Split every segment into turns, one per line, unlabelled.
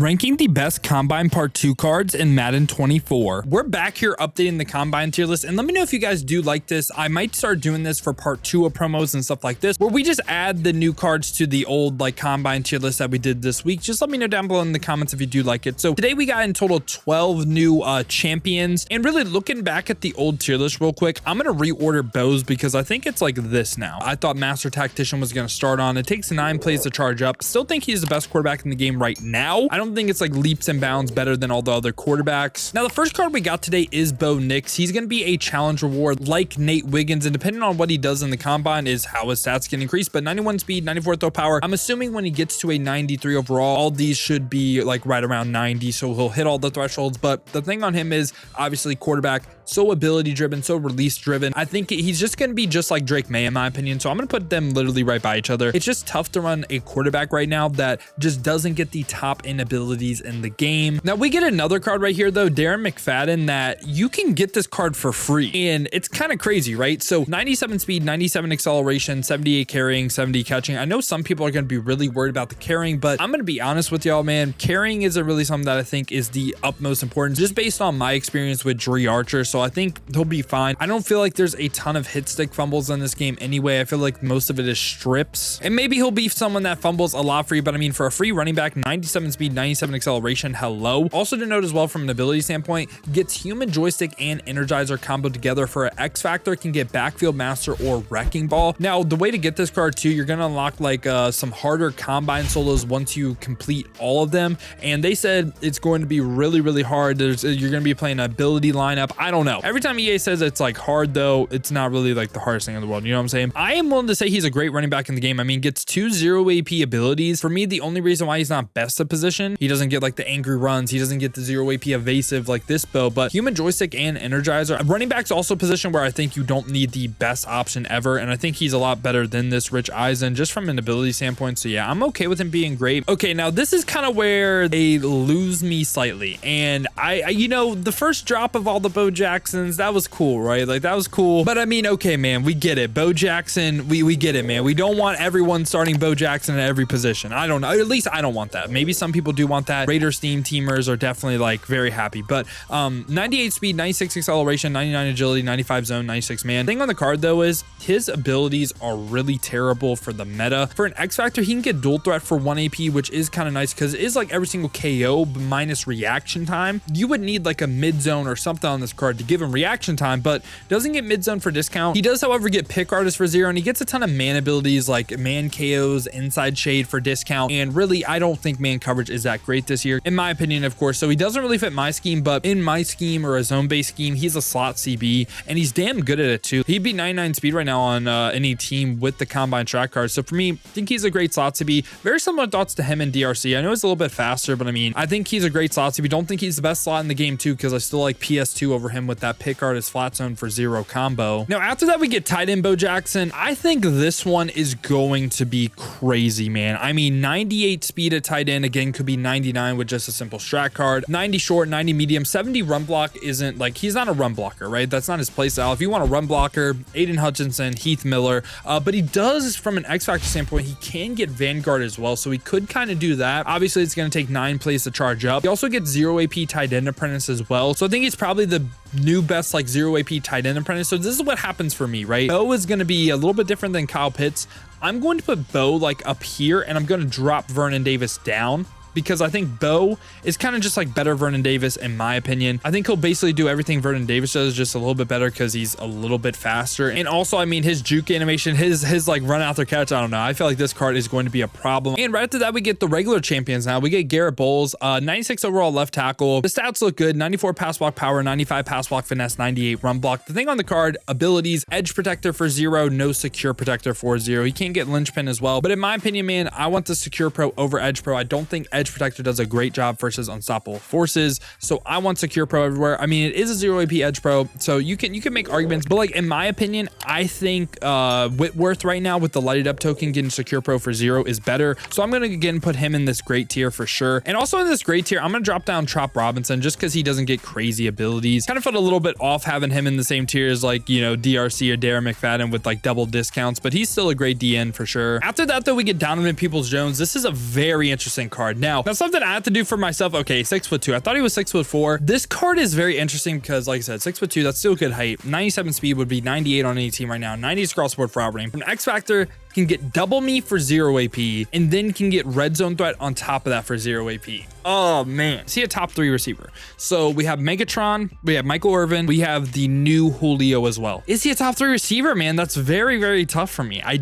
Ranking the best Combine Part 2 cards in Madden 24. We're back here updating the Combine tier list, and let me know if you guys do like this. I might start doing this for Part 2 of promos and stuff like this, where we just add the new cards to the old Combine tier list that we did this week. Just let me know down below in the comments if you do like it. So today we got in total 12 new champions, and really looking back at the old tier list real quick, I'm going to reorder bows because I think it's like this now. I thought Master Tactician was going to start on. It takes 9 plays to charge up. Still think he's the best quarterback in the game right now. I don't think it's like leaps and bounds better than all the other quarterbacks. Now, the first card we got today is Bo Nix. He's going to be a challenge reward like Nate Wiggins, and depending on what he does in the combine is how his stats can increase. But 91 speed, 94 throw power. I'm assuming when he gets to a 93 overall, all these should be like right around 90, so he'll hit all the thresholds. But the thing on him is obviously quarterback, so ability driven, so release driven. I think he's just going to be just like Drake May in my opinion, so I'm going to put them literally right by each other. It's just tough to run a quarterback right now that just doesn't get the top end abilities in the game. Now we get another card right here though, Darren McFadden, that you can get this card for free, and it's kind of crazy, right? So 97 speed, 97 acceleration, 78 carrying, 70 catching. I know some people are going to be really worried about the carrying, but I'm going to be honest with y'all, man. Carrying isn't really something that I think is the utmost importance, just based on my experience with Dre Archer. So I think he'll be fine. I don't feel like there's a ton of hit stick fumbles in this game anyway. I feel like most of it is strips, and maybe he'll be someone that fumbles a lot for you, but I mean, for a free running back, 97 speed, 97 acceleration, hello. Also to note as well, from an ability standpoint, gets human joystick and energizer combo together for an X factor, can get backfield master or wrecking ball. Now the way to get this card too, you're gonna unlock like some harder combine solos once you complete all of them, and they said it's going to be really hard. You're gonna be playing an ability lineup. I don't know, every time EA says it's like hard though, it's not really like the hardest thing in the world, you know what I'm saying? I am willing to say he's a great running back in the game. I mean, gets 2 0 AP abilities. For me, the only reason why he's not best of position, he doesn't get like the angry runs, he doesn't get the 0 AP evasive like this bow, but human joystick and energizer. Running back's also a position where I think you don't need the best option ever, and I think he's a lot better than this Rich Eisen just from an ability standpoint. So yeah, I'm okay with him being great. Okay, now this is kind of where they lose me slightly, and I you know, the first drop of all the Bo Jacksons, that was cool, right? Like that was cool, but I mean, okay man, we get it. Bo Jackson, we get it, man. We don't want everyone starting Bo Jackson at every position. I don't know, at least I don't want that. Maybe some people do want that. Raiders theme teamers are definitely like very happy, but 98 speed, 96 acceleration, 99 agility, 95 zone, 96 man. Thing on the card though is his abilities are really terrible for the meta. For an X factor, he can get dual threat for 1 AP, which is kind of nice because it is like every single KO minus reaction time. You would need like a mid zone or something on this card to give him reaction time, but doesn't get mid zone for discount. He does, however, get pick artist for 0, and he gets a ton of man abilities like man KOs, inside shade for discount, and really I don't think man coverage is that great this year in my opinion, of course. So he doesn't really fit my scheme, but in my scheme or a zone-based scheme, he's a slot CB, and he's damn good at it too. He'd be 99 speed right now on any team with the combine track card. So for me, I think he's a great slot CB. Very similar thoughts to him and DRC. I know he's a little bit faster, but I mean, I think he's a great slot CB. Don't think he's the best slot in the game too, because I still like PS2 over him with that pick artist flat zone for 0 combo. Now after that, we get tight end Bo Jackson. I think this one is going to be crazy, man. I mean, 98 speed at tight end, again, could be 99 with just a simple strat card. 90 short, 90 medium, 70 run block. Isn't like, he's not a run blocker, right? That's not his play style. If you want a run blocker, Aiden Hutchinson, Heath Miller, but he does, from an X factor standpoint, he can get Vanguard as well, so he could kind of do that. Obviously it's going to take 9 plays to charge up. He also gets 0 AP tight end apprentice as well, so I think he's probably the new best like 0 AP tight end apprentice. So this is what happens for me, right? Bo is going to be a little bit different than Kyle Pitts. I'm going to put Bo like up here, and I'm going to drop Vernon Davis down, because I think Bo is kind of just like better Vernon Davis in my opinion. I think he'll basically do everything Vernon Davis does, just a little bit better because he's a little bit faster. And also, I mean, his juke animation, his like run out there catch, I don't know. I feel like this card is going to be a problem. And right after that, we get the regular champions now. We get Garrett Bowles, 96 overall left tackle. The stats look good. 94 pass block power, 95 pass block finesse, 98 run block. The thing on the card, abilities, edge protector for 0, no secure protector for 0. He can get linchpin as well. But in my opinion, man, I want the secure pro over edge pro. I don't think edge protector does a great job versus unstoppable forces, so I want secure pro everywhere. I mean, it is a 0 AP edge pro, so you can make arguments, but like in my opinion, I think Whitworth right now with the lighted up token getting secure pro for 0 is better, so I'm gonna again put him in this great tier for sure. And also in this great tier, I'm gonna drop down Trop Robinson just because he doesn't get crazy abilities. Kind of felt a little bit off having him in the same tier as like, you know, DRC or Darren McFadden with like double discounts, but he's still a great DN for sure. After that though, we get Donovan Peoples-Jones. This is a very interesting card. Now, that's something I have to do for myself. Okay, 6'2". I thought he was 6'4". This card is very interesting because, like I said, 6'2", that's still good height. 97 speed would be 98 on any team right now. 90s cross board for outrunning. From X Factor, can get double me for 0 AP, and then can get red zone threat on top of that for 0 AP. Oh man, is he a top 3 receiver? So we have Megatron, we have Michael Irvin, we have the new Julio as well. Is he a top 3 receiver, man? That's very, very tough for me. I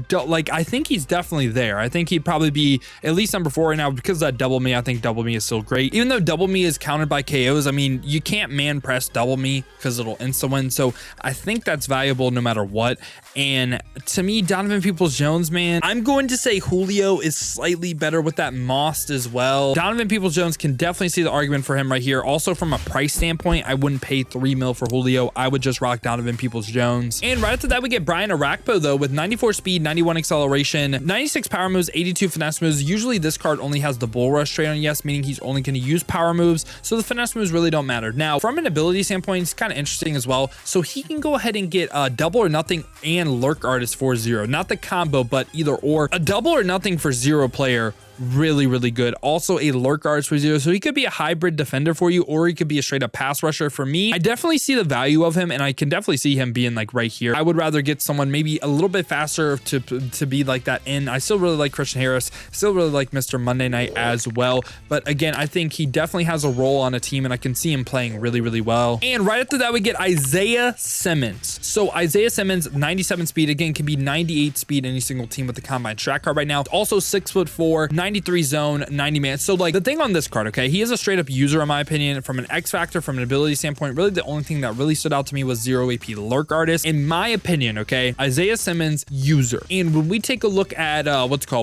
think he's definitely there. I think he'd probably be at least number 4 right now because of that double me. I think double me is still great. Even though double me is counted by KOs, I mean, you can't man press double me because it'll insta win. So I think that's valuable no matter what. And to me, Donovan Peoples-Jones, man, I'm going to say Julio is slightly better with that Mossed as well. Donovan Peoples-Jones can definitely see the argument for him right here. Also, from a price standpoint, I wouldn't pay $3 mil for Julio. I would just rock Donovan Peoples-Jones. And right after that, we get Brian Arakpo, though, with 94 speed, 91 acceleration, 96 power moves, 82 finesse moves. Usually, this card only has the bull rush trait on yes, meaning he's only going to use power moves. So the finesse moves really don't matter. Now, from an ability standpoint, it's kind of interesting as well. So he can go ahead and get double or nothing and lurk artist for 0. Not the combo, but either or. A double or nothing for 0 player, really, really good. Also a lurk artist for 0. So he could be a hybrid defender for you, or he could be a straight up pass rusher. For me, I definitely see the value of him, and I can definitely see him being like right here. I would rather get someone maybe a little bit faster to be like that in. I still really like Christian Harris, still really like Mr. Monday Night as well. But again, I think he definitely has a role on a team, and I can see him playing really, really well. And right after that, we get Isaiah Simmons. So Isaiah Simmons, 97 speed, again, can be 98 speed any single team with the combine track card right now. Also 6'4", 93 zone, 90 man. So like the thing on this card, okay, he is a straight up user in my opinion. From an X factor, from an ability standpoint, really the only thing that really stood out to me was 0 AP lurk artist. In my opinion, okay, Isaiah Simmons, user. And when we take a look at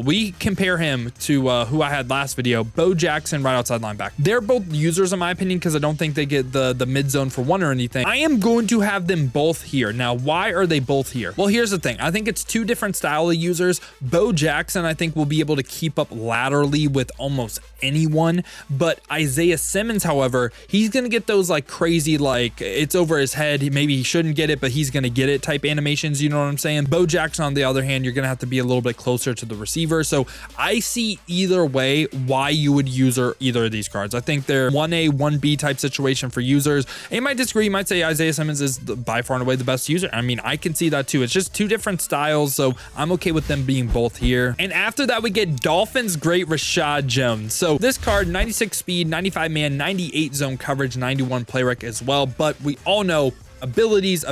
we compare him to who I had last video, Bo Jackson, right outside linebacker. They're both users in my opinion because I don't think they get the mid zone for one or anything. I am going to have them both here. Now, why are they both here? Well, here's the thing. I think it's 2 different style of users. Bo Jackson, I think, will be able to keep up laterally with almost anyone, but Isaiah Simmons, however, he's gonna get those like crazy, like it's over his head, maybe he shouldn't get it, but he's gonna get it type animations, you know what I'm saying? Bo Jackson, on the other hand, you're gonna have to be a little bit closer to the receiver. So I see either way why you would use either of these cards. I think they're 1A, 1B type situation for users. And you might disagree, you might say Isaiah Simmons is by far and away the best user. I mean, I can see that too. It's just 2 different styles, so I'm okay with them being both here. And after that, we get Dolphins great Rashad Jones. So this card, 96 speed, 95 man, 98 zone coverage, 91 play rec as well. But we all know abilities.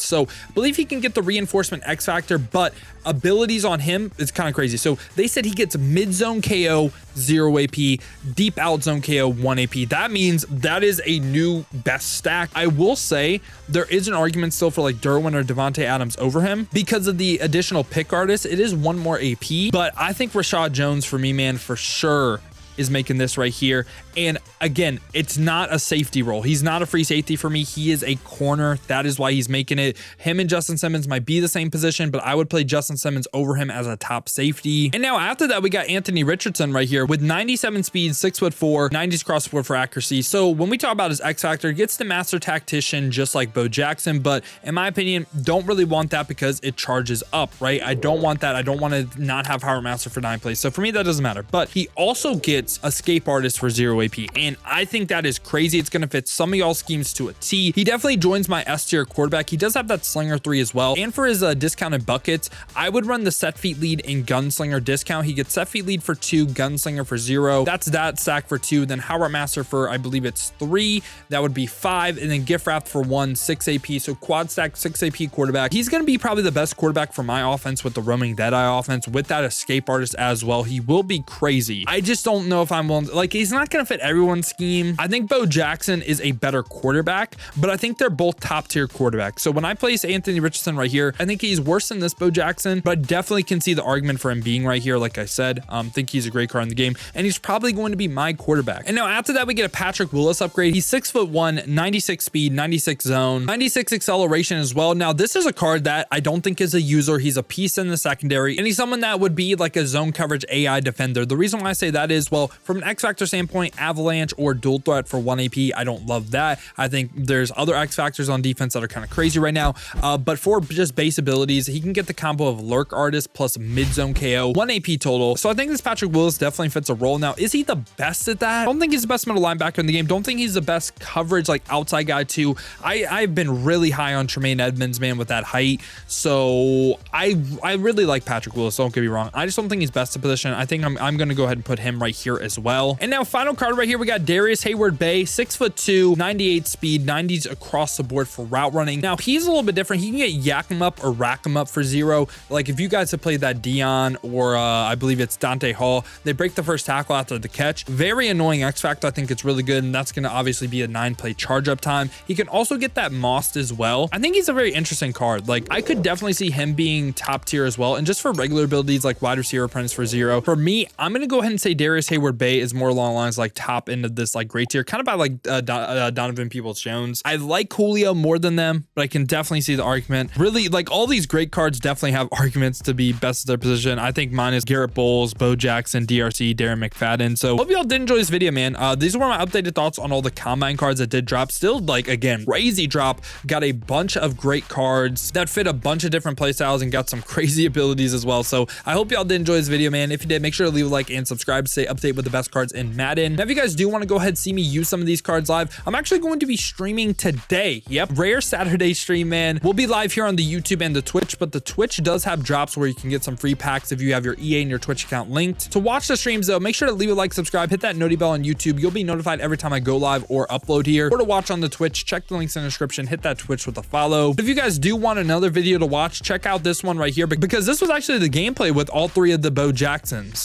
So I believe he can get the reinforcement X factor, but abilities on him is kind of crazy. So they said he gets mid zone KO, 0 AP, deep out zone KO, 1 AP. That means that is a new best stack. I will say there is an argument still for like Derwin or Devontae Adams over him because of the additional pick artist. It is 1 more AP, but I think Rashad Jones for me, man, for sure is making this right here. And again, it's not a safety role. He's not a free safety for me. He is a corner. That is why he's making it. Him and Justin Simmons might be the same position, but I would play Justin Simmons over him as a top safety. And now after that, we got Anthony Richardson right here with 97 speed, 6'4", 90s crossboard for accuracy. So when we talk about his X factor, gets the master tactician just like Bo Jackson, but in my opinion, don't really want that because it charges up, right? I don't want that. I don't want to not have Power Master for 9 plays. So for me, that doesn't matter. But he also gets escape artist for 0 AP, and I think that is crazy. It's going to fit some of y'all schemes to a T. He definitely joins my S tier quarterback. He does have that Slinger 3 as well, and for his discounted buckets, I would run the set feet lead and gunslinger discount. He gets set feet lead for 2, gunslinger for 0. That's that stack for 2. Then Howard Master for, I believe it's 3. That would be 5, and then gift wrap for 1, 6 AP. So quad stack 6 AP quarterback. He's going to be probably the best quarterback for my offense with the roaming Deadeye offense with that escape artist as well. He will be crazy. I just don't know if I'm willing to, like, he's not going to fit everyone's scheme. I think Bo Jackson is a better quarterback, but I think they're both top tier quarterbacks. So when I place Anthony Richardson right here, I think he's worse than this Bo Jackson, but I definitely can see the argument for him being right here. Like I said, think he's a great card in the game, and he's probably going to be my quarterback. And now after that, we get a Patrick Willis upgrade. He's 6'1", 96 speed, 96 zone, 96 acceleration as well. Now this is a card that I don't think is a user. He's a piece in the secondary, and he's someone that would be like a zone coverage AI defender. The reason why I say that is, well, well. From an X Factor standpoint, Avalanche or Dual Threat for 1 AP, I don't love that. I think there's other X Factors on defense that are kind of crazy right now. But for just base abilities, he can get the combo of Lurk Artist plus mid-zone KO, 1 AP total. So I think this Patrick Willis definitely fits a role. Now, is he the best at that? I don't think he's the best middle linebacker in the game. Don't think he's the best coverage, like outside guy too. I've been really high on Tremaine Edmonds, man, with that height. So I really like Patrick Willis, don't get me wrong. I just don't think he's best at position. I think I'm going to go ahead and put him right here as well. And now final card right here, we got Darius Hayward Bay, 6'2", 98 speed, 90s across the board for route running. Now he's a little bit different. He can get yak him up or rack him up for 0. Like if you guys have played that Dion or I believe it's Dante Hall, they break the first tackle after the catch. Very annoying X Factor. I think it's really good, and that's going to obviously be a 9-play charge up time. He can also get that mossed as well. I think he's a very interesting card. Like I could definitely see him being top tier as well. And just for regular abilities like wide receiver apprentice for 0, for me, I'm going to go ahead and say Darius Hayward Bay is more along the lines like top end of this like great tier, kind of by like Donovan Peoples-Jones. I like Julio more than them, but I can definitely see the argument. Really, like all these great cards definitely have arguments to be best at their position. I think mine is Garrett Bowles, Bo Jackson, DRC, Darren McFadden. So hope y'all did enjoy this video, man. These were my updated thoughts on all the combine cards that did drop. Still, like again, crazy drop. Got a bunch of great cards that fit a bunch of different playstyles and got some crazy abilities as well. So I hope y'all did enjoy this video, man. If you did, make sure to leave a like and subscribe to stay updated with the best cards in Madden. Now, if you guys do want to go ahead and see me use some of these cards live, I'm actually going to be streaming today. Yep, rare Saturday stream, man. We'll be live here on the YouTube and the Twitch, but the Twitch does have drops where you can get some free packs if you have your EA and your Twitch account linked. To watch the streams though, make sure to leave a like, subscribe, hit that noti bell on YouTube. You'll be notified every time I go live or upload here. Or to watch on the Twitch, check the links in the description, hit that Twitch with a follow. But if you guys do want another video to watch, check out this one right here because this was actually the gameplay with all 3 of the Bo Jacksons.